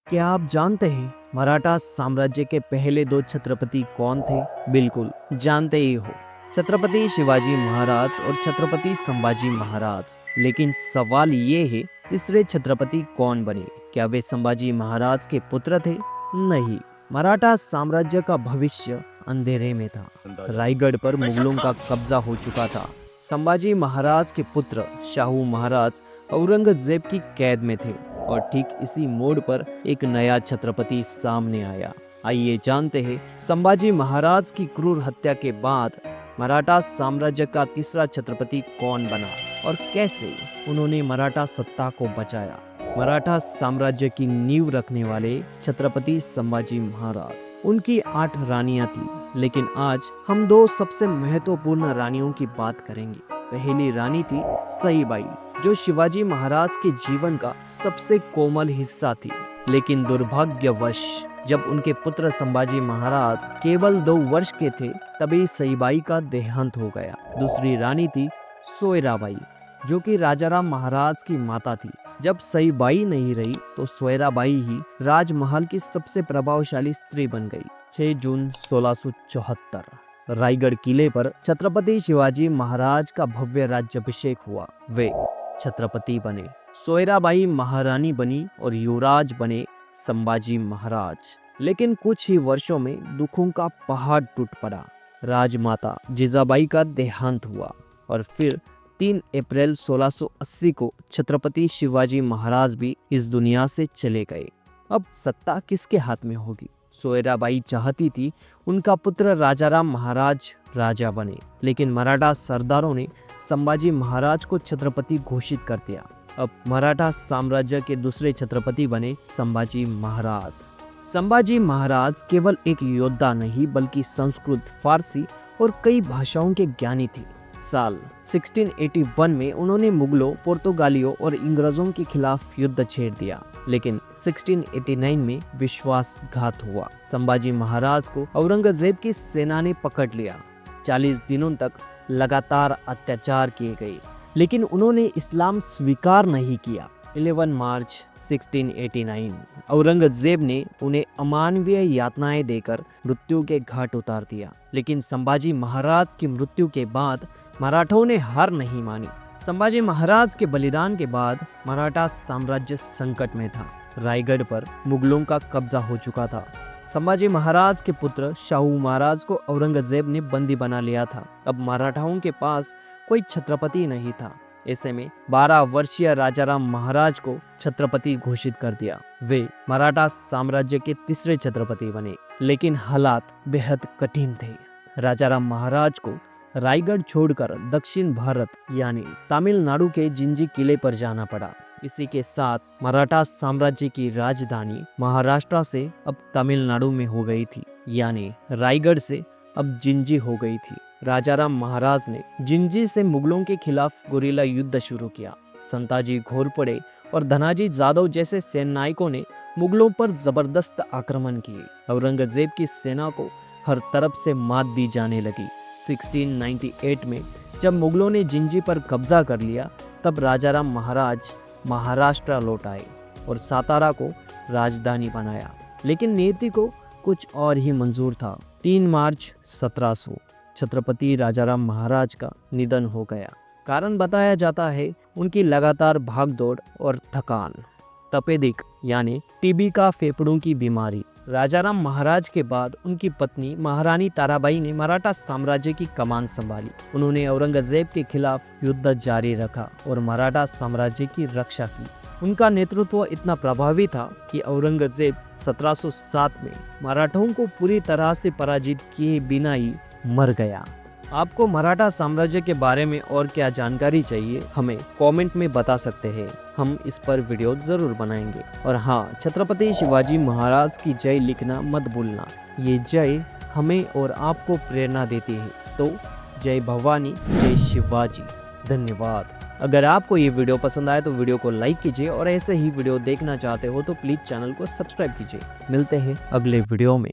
क्या आप जानते हैं मराठा साम्राज्य के पहले दो छत्रपति कौन थे? बिल्कुल जानते ही हो, छत्रपति शिवाजी महाराज और छत्रपति संभाजी महाराज। लेकिन सवाल ये है, तीसरे छत्रपति कौन बने? क्या वे संभाजी महाराज के पुत्र थे? नहीं, मराठा साम्राज्य का भविष्य अंधेरे में था। रायगढ़ पर मुगलों का कब्जा हो चुका था। संभाजी महाराज के पुत्र शाहू महाराज औरंगजेब की कैद में थे और ठीक इसी मोड़ पर एक नया छत्रपति सामने आया। आइए जानते हैं संभाजी महाराज की क्रूर हत्या के बाद मराठा साम्राज्य का तीसरा छत्रपति कौन बना और कैसे उन्होंने मराठा सत्ता को बचाया। मराठा साम्राज्य की नींव रखने वाले छत्रपति संभाजी महाराज। उनकी 8 रानियां थी, लेकिन आज हम 2 सबसे महत्वपूर्ण रानियों की बात करेंगे। पहली रानी थी सईबाई, जो शिवाजी महाराज के जीवन का सबसे कोमल हिस्सा थी। लेकिन दुर्भाग्यवश जब उनके पुत्र संभाजी महाराज केवल 2 वर्ष के थे, तभी सईबाई का देहांत हो गया। दूसरी रानी थी सोयराबाई, जो कि राजाराम महाराज की माता थी। जब सईबाई नहीं रही तो सोयराबाई ही राजमहल की सबसे प्रभावशाली स्त्री बन गई। 6 जून 1674 रायगढ़ किले पर छत्रपति शिवाजी महाराज का भव्य राज्याभिषेक हुआ। वे छत्रपति बने, सोयराबाई महारानी बनी और युवराज बने संभाजी महाराज। लेकिन कुछ ही वर्षों में दुखों का पहाड़ टूट पड़ा। राजमाता जिजाबाई का देहांत हुआ और फिर 3 अप्रैल 1680 को छत्रपति शिवाजी महाराज भी इस दुनिया से चले गए। अब सत्ता किसके हाथ में होगी? सोयराबाई चाहती थी उनका पुत्र राजाराम महाराज राजा बने, लेकिन मराठा सरदारों ने संभाजी महाराज को छत्रपति घोषित कर दिया। अब मराठा साम्राज्य के दूसरे छत्रपति बने संभाजी महाराज। संभाजी महाराज केवल एक योद्धा नहीं, बल्कि संस्कृत, फारसी और कई भाषाओं के ज्ञानी थे। साल 1681 में उन्होंने मुगलों, पुर्तगालियों और अंग्रेजों के खिलाफ युद्ध छेड़ दिया, लेकिन 1689 में विश्वासघात हुआ। संभाजी महाराज को औरंगजेब की सेना ने पकड़ लिया। 40 दिनों तक लगातार अत्याचार किए गए, लेकिन उन्होंने इस्लाम स्वीकार नहीं किया। 11 मार्च 1689 औरंगजेब ने उन्हें अमानवीय यातनाएं देकर मृत्यु के घाट उतार दिया। लेकिन संभाजी महाराज की मृत्यु के बाद मराठों ने हार नहीं मानी। संभाजी महाराज के बलिदान के बाद मराठा साम्राज्य संकट में था। रायगढ़ पर मुगलों का कब्जा हो चुका था। संभाजी महाराज के पुत्र शाहू महाराज को औरंगजेब ने बंदी बना लिया था। अब मराठाओं के पास कोई छत्रपति नहीं था। ऐसे में 12 वर्षीय राजाराम महाराज को छत्रपति घोषित कर दिया। वे मराठा साम्राज्य के तीसरे छत्रपति बने, लेकिन हालात बेहद कठिन थे। राजाराम महाराज को रायगढ़ छोड़कर दक्षिण भारत यानी तमिलनाडु के जिंजी किले पर जाना पड़ा। इसी के साथ मराठा साम्राज्य की राजधानी महाराष्ट्र से अब तमिलनाडु में हो गई थी, यानी रायगढ़ से अब जिंजी हो गई थी। राजाराम महाराज ने जिंजी से मुगलों के खिलाफ गुरिल्ला युद्ध शुरू किया। संताजी घोरपड़े और धनाजी जादव जैसे सेनायकों ने मुगलों पर जबरदस्त आक्रमण किए। औरंगजेब की सेना को हर तरफ से मात दी जाने लगी। 1698 में जब मुगलों ने जिंजी पर कब्जा कर लिया, तब राजाराम महाराज महाराष्ट्र लौट आए और सातारा को राजधानी बनाया। लेकिन नीति को कुछ और ही मंजूर था। 3 मार्च 1700 छत्रपति राजाराम महाराज का निधन हो गया। कारण बताया जाता है उनकी लगातार भागदौड़ और थकान। तपेदिक यानी टीबी का फेफड़ों की बीमारी। राजाराम महाराज के बाद उनकी पत्नी महारानी ताराबाई ने मराठा साम्राज्य की कमान संभाली। उन्होंने औरंगजेब के खिलाफ युद्ध जारी रखा और मराठा साम्राज्य की रक्षा की। उनका नेतृत्व इतना प्रभावी था कि औरंगजेब 1707 में मराठों को पूरी तरह से पराजित किए बिना ही मर गया। आपको मराठा साम्राज्य के बारे में और क्या जानकारी चाहिए, हमें कमेंट में बता सकते हैं। हम इस पर वीडियो जरूर बनाएंगे। और हाँ, छत्रपति शिवाजी महाराज की जय लिखना मत भूलना। ये जय हमें और आपको प्रेरणा देती है। तो जय भवानी, जय शिवाजी। धन्यवाद। अगर आपको ये वीडियो पसंद आए तो वीडियो को लाइक कीजिए और ऐसे ही वीडियो देखना चाहते हो तो प्लीज चैनल को सब्सक्राइब कीजिए। मिलते हैं अगले वीडियो में।